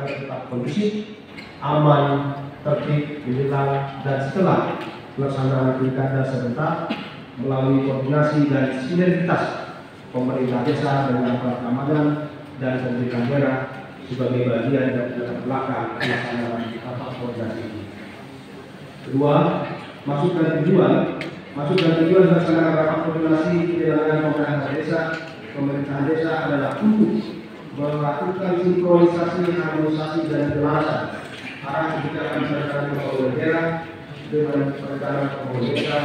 agar tetap kondusif, aman, tertib menjelang dan setelah pelaksanaan pilkada serentak melalui koordinasi dan sinergitas pemerintah desa dengan aparat keamanan dan pemerintah daerah sebagai bagian dari latar belakang pelaksanaan rapat koordinasi ini. Kedua, maksud dan tujuan pelaksanaan rapat koordinasi penyelenggaraan pemerintahan desa adalah untuk melakukan sinkronisasi, harmonisasi dan penjelasan arah kebijakan perencanaan pembangunan daerah dengan perencanaan pembangunan desa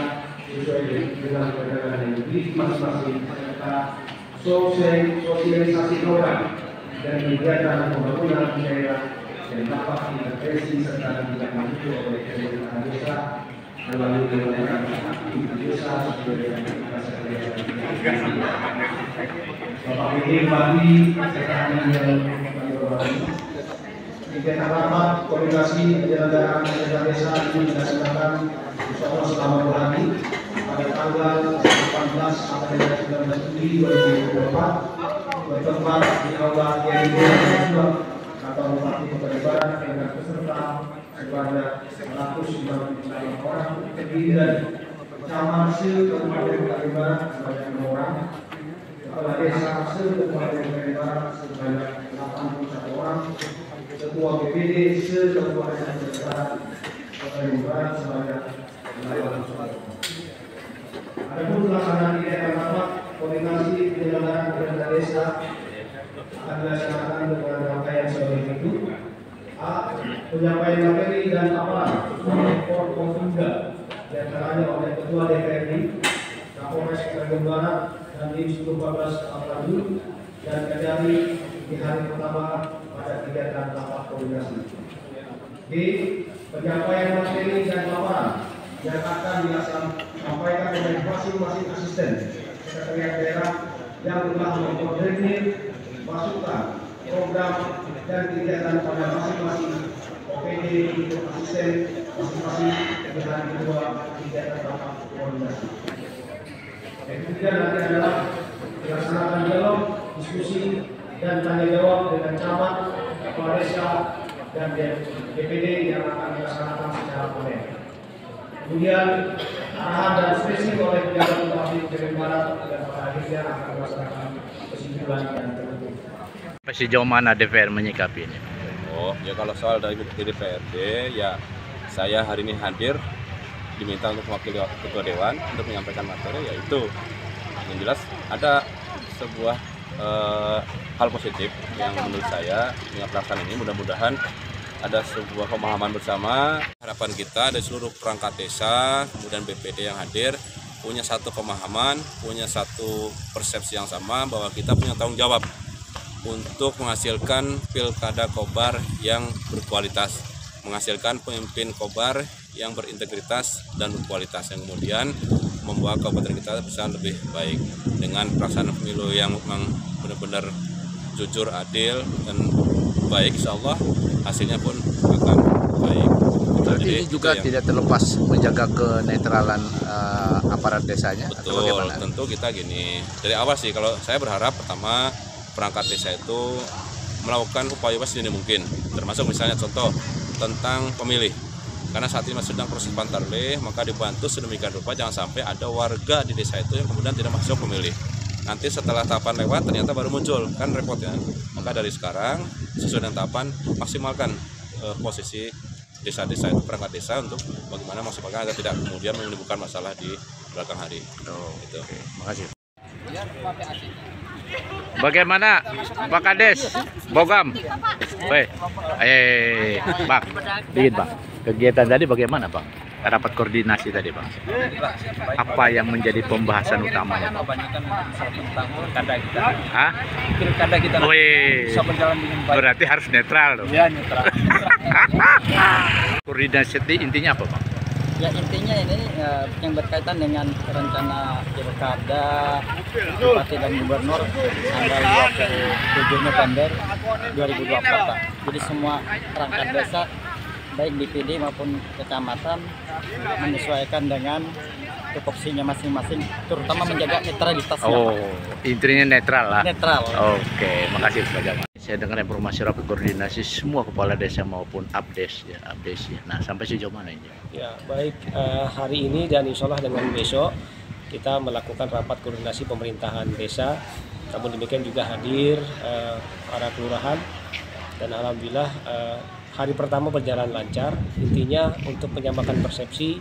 sesuai dengan perencanaan yang dimiliki masing-masing serta sosialisasi program dan kegiatan pembangunan di daerah yang dapat diintervensi serta ditindaklanjuti oleh pemerintahan desa melalui kegiatan aktivitas desa sesuai dengan Bapak Bidi Bagi serta yang kegiatan rapat koordinasi penyelenggaraan pemerintah desa ini dilaksanakan insyaallah selama 2 hari pada tanggal 18 sampai 19 Juli 2024 bertempat di Aula GMB atau Bupati Kota Barat dengan peserta sebanyak 196 orang terdiri dari camat se-Kabupaten Kota Barat sebanyak 6 orang, kepala desa se-Kabupaten Kota Barat sebanyak 81 orang, ketua BPD se-Kabupaten Kota Barat sebanyak 80 orang. Adapun pelaksanaan kegiatan rapat koordinasi penyelenggaraan pemerintah desa akan dilaksanakan dengan rangkaian sebagai berikut: A. Penyampaian materi dan aparat oleh Forkompimda, diantaranya oleh Ketua DPRD, Kapolres Bandung Barat, dan Tim 14 Al-Fadul dan Kendari di hari pertama pada kegiatan rapat koordinasi. B. Penyampaian materi dan paparan yang akan disampaikan oleh masing-masing asisten sekretariat daerah yang telah mengkoordinir masukan, program, dan kegiatan pada masing-masing OPD untuk asisten masing-masing di hari kedua kegiatan rapat koordinasi. Yang ketiga nanti adalah dilaksanakan dialog, diskusi, dan tanya jawab dengan camat, kepala desa, dan DPD yang akan dilaksanakan secara online. Kemudian arahan dan spesifik oleh pejabat Bupati Kota Barat dan pada akhirnya akan dilaksanakan kesimpulan dan penutup. Sejauh mana DPR menyikapi ini? Oh ya, kalau soal dari DPRD ya saya hari ini hadir diminta untuk mewakili Ketua Dewan untuk menyampaikan materi, yaitu yang jelas ada sebuah hal positif yang menurut saya dengan pelaksanaan ini mudah-mudahan ada sebuah pemahaman bersama. Harapan kita dari seluruh perangkat desa, kemudian BPD yang hadir, punya satu pemahaman, punya satu persepsi yang sama bahwa kita punya tanggung jawab untuk menghasilkan pilkada Kobar yang berkualitas, menghasilkan pemimpin Kobar yang berintegritas dan berkualitas, yang kemudian membawa kabupaten kita bisa lebih baik dengan pelaksanaan pemilu yang memang benar-benar jujur, adil, dan baik. Insyaallah hasilnya pun akan baik. Berarti ini juga tidak terlepas menjaga kenetralan aparat desanya. Betul, tentu kita gini dari awal sih, kalau saya berharap pertama perangkat desa itu melakukan upaya sedini mungkin, termasuk misalnya contoh tentang pemilih, karena saat ini masih sedang proses pantarlih, maka dibantu sedemikian rupa jangan sampai ada warga di desa itu yang kemudian tidak masuk pemilih. Nanti setelah tahapan lewat ternyata baru muncul, kan repot ya. Maka dari sekarang sesuai dengan tahapan maksimalkan posisi desa-desa itu, perangkat desa, untuk bagaimana maksimalkan agar tidak kemudian menimbulkan masalah di belakang hari. Gitu. Oke, makasih. Bagaimana Pak Kades, Bogam? Bang, dikit Bang. Kegiatan tadi bagaimana Bang? Rapat koordinasi tadi Bang. Apa yang menjadi pembahasan utamanya? Kebanyakan tentang pilkada kita. Hah? Pilkada kita bisa berjalan dengan baik. Berarti harus netral dong. Ya, netral. Koordinasi intinya apa Bang? Ya intinya ini yang berkaitan dengan rencana pilkada Bupati dan Gubernur tanggal 27 November 2024. Jadi semua perangkat desa baik DPD maupun kecamatan menyesuaikan dengan tupoksinya masing-masing, terutama menjaga netralitasnya. Oh, intinya netral lah. Netral. Oke, makasih Pak Jamal. Saya dengar informasi rapat koordinasi semua kepala desa maupun abdes ya. Nah, sampai sejauh mana ini? Ya, baik, hari ini dan insya Allah dengan besok kita melakukan rapat koordinasi pemerintahan desa. Namun demikian juga hadir para kelurahan dan alhamdulillah hari pertama berjalan lancar. Intinya untuk menyamakan persepsi,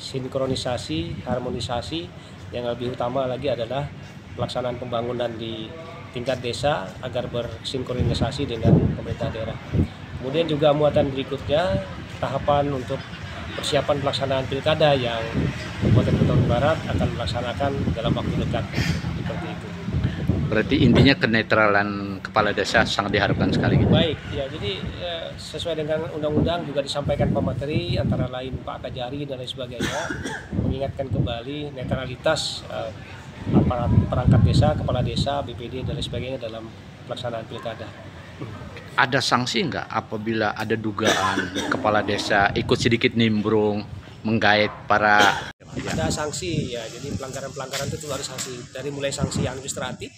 sinkronisasi, harmonisasi, yang lebih utama lagi adalah pelaksanaan pembangunan di tingkat desa agar bersinkronisasi dengan pemerintah daerah. Kemudian juga muatan berikutnya tahapan untuk persiapan pelaksanaan pilkada yang Kabupaten Kota Barat akan melaksanakan dalam waktu dekat seperti itu. Berarti intinya kenetralan kepala desa sangat diharapkan sekali gitu. Baik, ya jadi sesuai dengan undang-undang juga disampaikan pemateri antara lain Pak Kajari dan lain sebagainya, mengingatkan kembali netralitas aparat perangkat desa, kepala desa, BPD dan lain sebagainya dalam pelaksanaan pilkada. Ada sanksi nggak apabila ada dugaan kepala desa ikut sedikit nimbrung menggait para? Ada sanksi ya, jadi pelanggaran-pelanggaran itu harus sanksi, dari mulai sanksi administratif,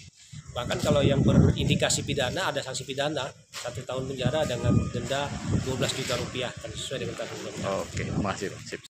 bahkan kalau yang berindikasi pidana ada sanksi pidana 1 tahun penjara dengan denda 12 juta rupiah, kan sesuai dengan ketentuan. Oke, masih sip.